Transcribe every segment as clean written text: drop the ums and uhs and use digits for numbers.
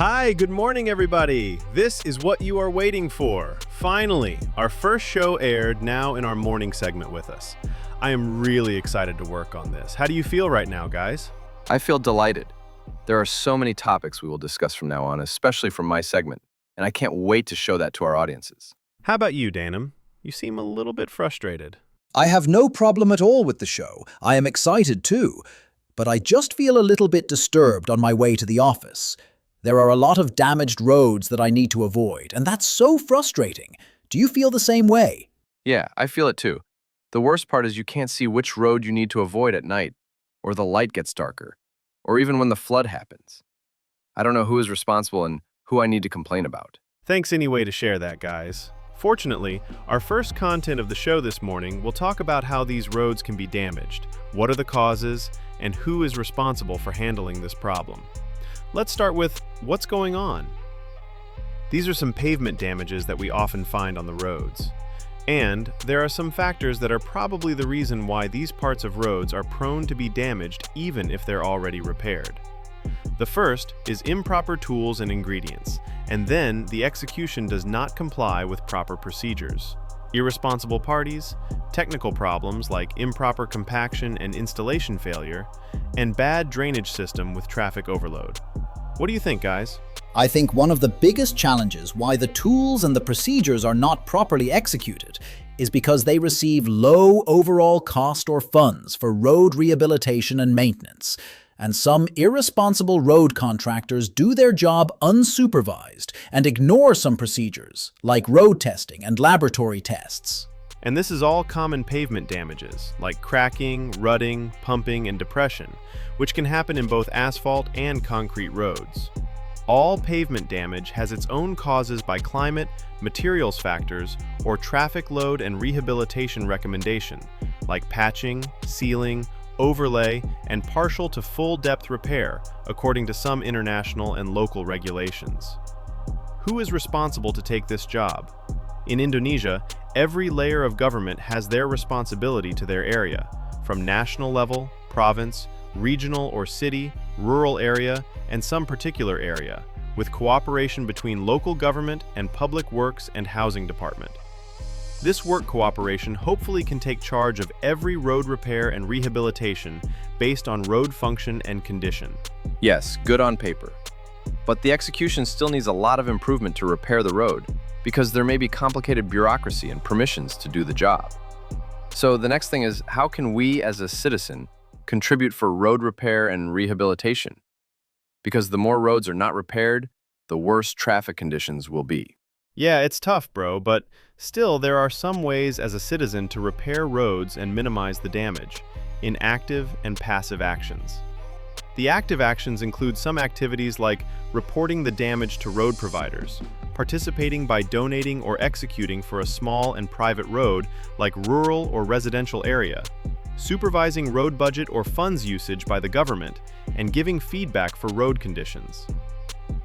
Hi, good morning, everybody. This is what you are waiting for. Finally, our first show aired now in our morning segment with us. I am really excited to work on this. How do you feel right now, guys? I feel delighted. There are so many topics we will discuss from now on, especially from my segment, and I can't wait to show that to our audiences. How about you, Danum? You seem a little bit frustrated. I have no problem at all with the show. I am excited too. But I just feel a little bit disturbed on my way to the office. There are a lot of damaged roads that I need to avoid, and that's so frustrating. Do you feel the same way? Yeah, I feel it too. The worst part is you can't see which road you need to avoid at night, or the light gets darker, or even when the flood happens. I don't know who is responsible and who I need to complain about. Thanks anyway to share that, guys. Fortunately, our first content of the show this morning will talk about how these roads can be damaged, what are the causes, and who is responsible for handling this problem. Let's start with what's going on. These are some pavement damages that we often find on the roads. And there are some factors that are probably the reason why these parts of roads are prone to be damaged even if they're already repaired. The first is improper tools and ingredients, and then the execution does not comply with proper procedures. Irresponsible parties, technical problems like improper compaction and installation failure, and bad drainage system with traffic overload. What do you think, guys? I think one of the biggest challenges why the tools and the procedures are not properly executed is because they receive low overall cost or funds for road rehabilitation and maintenance. And some irresponsible road contractors do their job unsupervised and ignore some procedures, like road testing and laboratory tests. And this is all common pavement damages, like cracking, rutting, pumping, and depression, which can happen in both asphalt and concrete roads. All pavement damage has its own causes by climate, materials factors, or traffic load and rehabilitation recommendation, like patching, sealing, overlay, and partial to full depth repair, according to some international and local regulations. Who is responsible to take this job? In Indonesia, every layer of government has their responsibility to their area, from national level, province, regional or city, rural area, and some particular area, with cooperation between local government and public works and housing department. This work cooperation hopefully can take charge of every road repair and rehabilitation based on road function and condition. Yes, good on paper. But the execution still needs a lot of improvement to repair the road, because there may be complicated bureaucracy and permissions to do the job. So the next thing is, how can we as a citizen contribute for road repair and rehabilitation? Because the more roads are not repaired, the worse traffic conditions will be. Yeah, it's tough, bro, but still there are some ways as a citizen to repair roads and minimize the damage in active and passive actions. The active actions include some activities like reporting the damage to road providers, participating by donating or executing for a small and private road like rural or residential area, supervising road budget or funds usage by the government, and giving feedback for road conditions.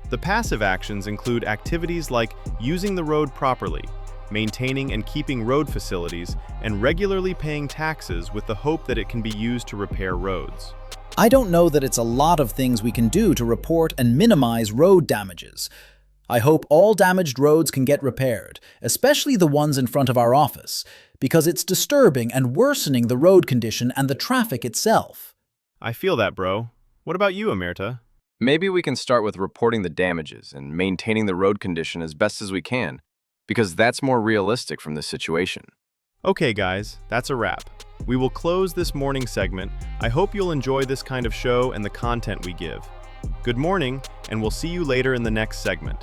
The passive actions include activities like using the road properly, maintaining and keeping road facilities, and regularly paying taxes with the hope that it can be used to repair roads. I don't know that it's a lot of things we can do to report and minimize road damages. I hope all damaged roads can get repaired, especially the ones in front of our office, because it's disturbing and worsening the road condition and the traffic itself. I feel that, bro. What about you, Amirta? Maybe we can start with reporting the damages and maintaining the road condition as best as we can, because that's more realistic from this situation. Okay, guys, that's a wrap. We will close this morning segment. I hope you'll enjoy this kind of show and the content we give. Good morning, and we'll see you later in the next segment.